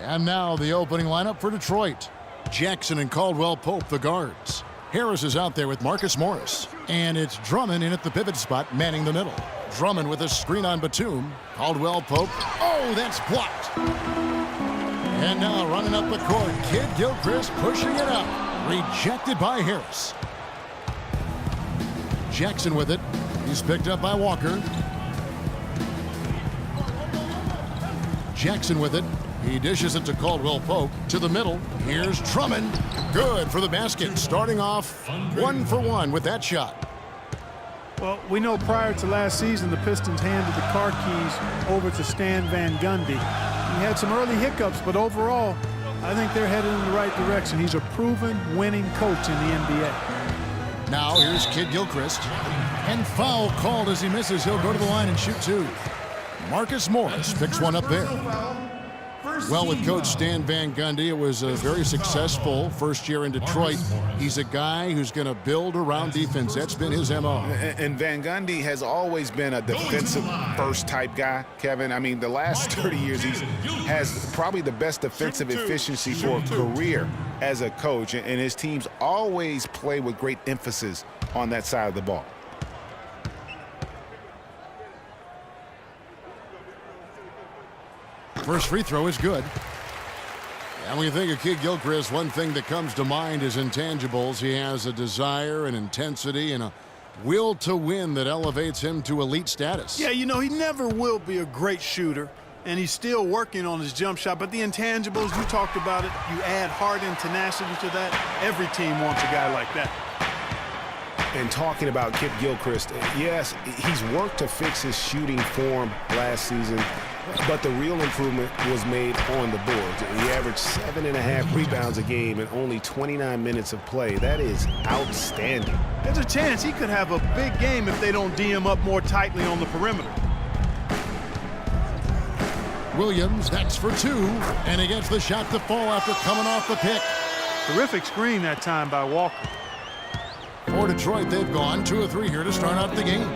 And now the opening lineup for Detroit. Jackson and Caldwell Pope, the guards. Harris is out there with Marcus Morris. And it's Drummond in at the pivot spot, manning the middle. Drummond with a screen on Batum. Caldwell Pope. Oh, that's blocked. And now running up the court, Kid Gilchrist pushing it up. Rejected by Harris. Jackson with it. He's picked up by Walker. Jackson with it. He dishes it to Caldwell Pope. To the middle. Here's Drummond. Good for the basket. Starting off 1 for 1 with that shot. Well, we know prior to last season, the Pistons handed the car keys over to Stan Van Gundy. He had some early hiccups, but overall, I think they're headed in the right direction. He's a proven winning coach in the NBA. Now here's Kid Gilchrist. And foul called as he misses. He'll go to the line and shoot two. Marcus Morris picks one up there. Well, with Coach Stan Van Gundy, it was a very successful first year in Detroit. He's a guy who's going to build around defense. That's been his MO. And Van Gundy has always been a defensive first type guy, Kevin. I mean, the last 30 years, he has probably the best defensive efficiency for a career as a coach. And his teams always play with great emphasis on that side of the ball. First free throw is good. And when you think of Kid Gilchrist, one thing that comes to mind is intangibles. He has a desire and intensity and a will to win that elevates him to elite status. Yeah, you know, he never will be a great shooter, and he's still working on his jump shot. But the intangibles, you talked about it, you add heart and tenacity to that. Every team wants a guy like that. And talking about Kid Gilchrist, yes, he's worked to fix his shooting form last season, but the real improvement was made on the boards. He averaged 7.5 rebounds a game in only 29 minutes of play. That is outstanding. There's a chance he could have a big game if they don't D him up more tightly on the perimeter. Williams, that's for two, and he gets the shot to fall after coming off the pick. Terrific screen that time by Walker. For Detroit, they've gone 2 of 3 here to start out the game.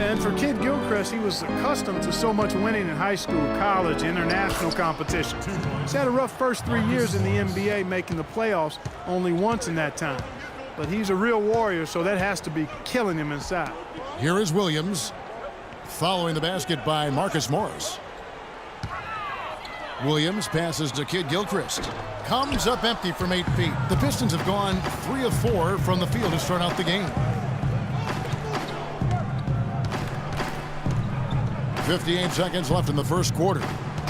And for Kid Gilchrist, he was accustomed to so much winning in high school, college, international competition. He's had a rough first 3 years in the NBA, making the playoffs only once in that time. But he's a real warrior, so that has to be killing him inside. Here is Williams, following the basket by Marcus Morris. Williams passes to Kid Gilchrist. Comes up empty from 8 feet. The Pistons have gone 3 of 4 from the field to start out the game. 58 seconds left in the first quarter.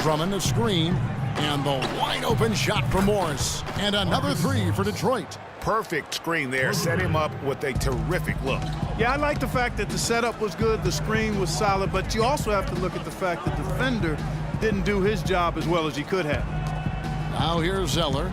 Drummond a screen, and the wide open shot from Morris. And another 3 for Detroit. Perfect screen there. Set him up with a terrific look. Yeah, I like the fact that the setup was good, the screen was solid, but you also have to look at the fact that the defender didn't do his job as well as he could have. Now here's Zeller.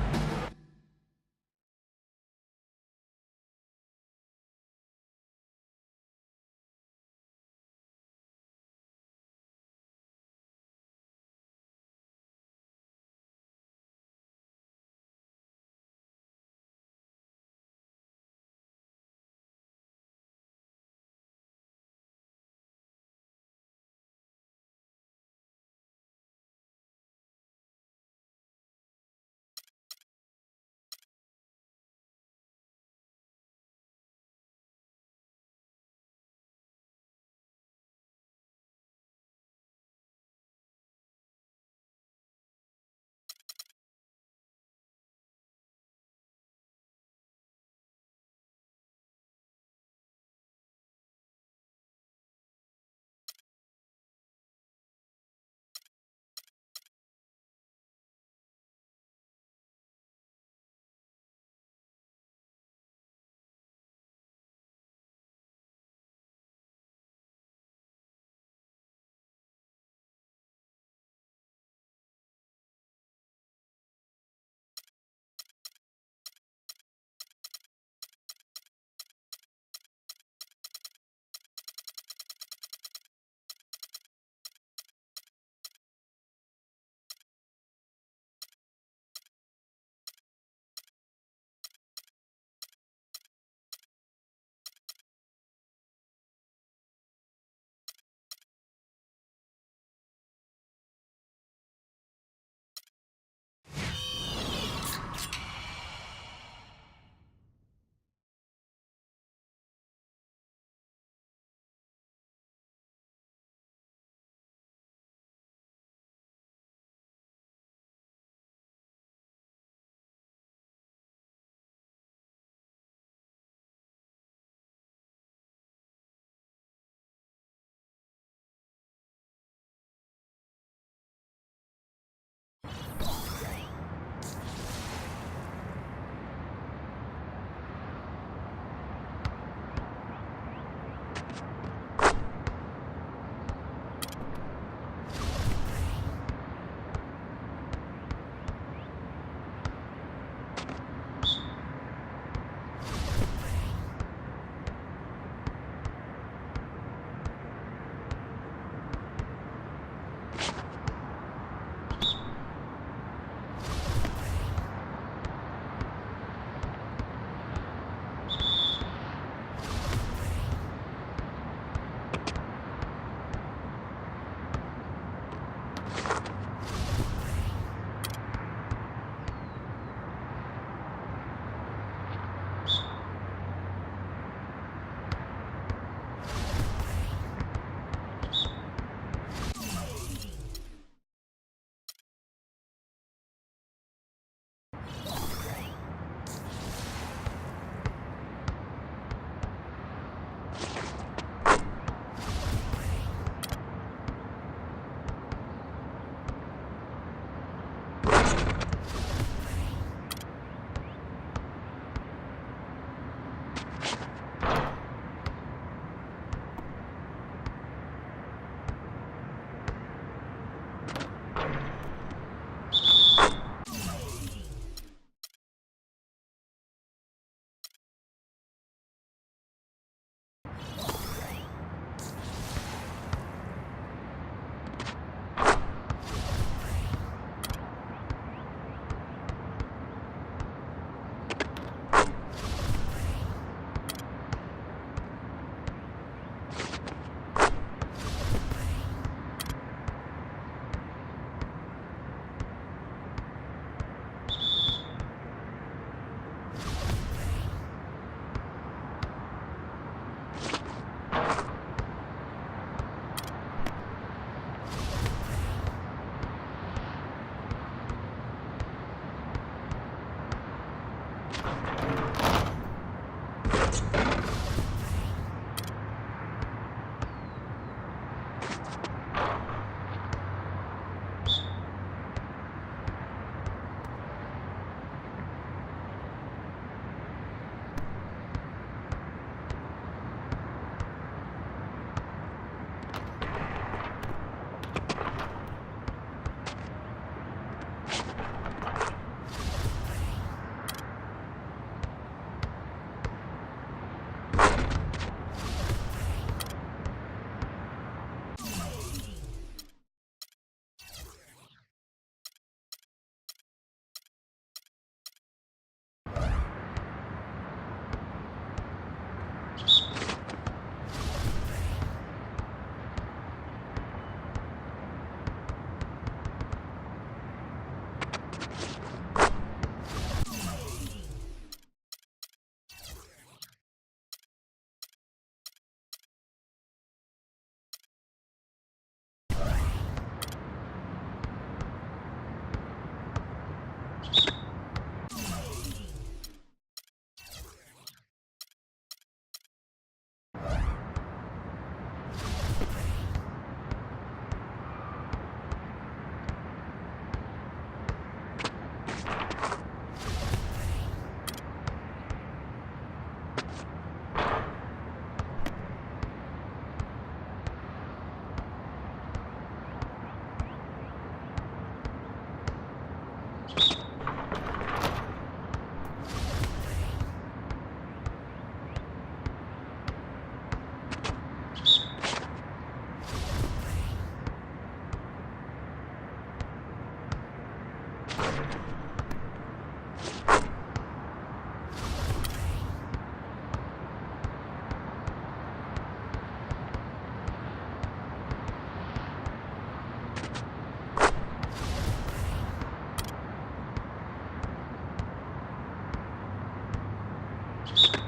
you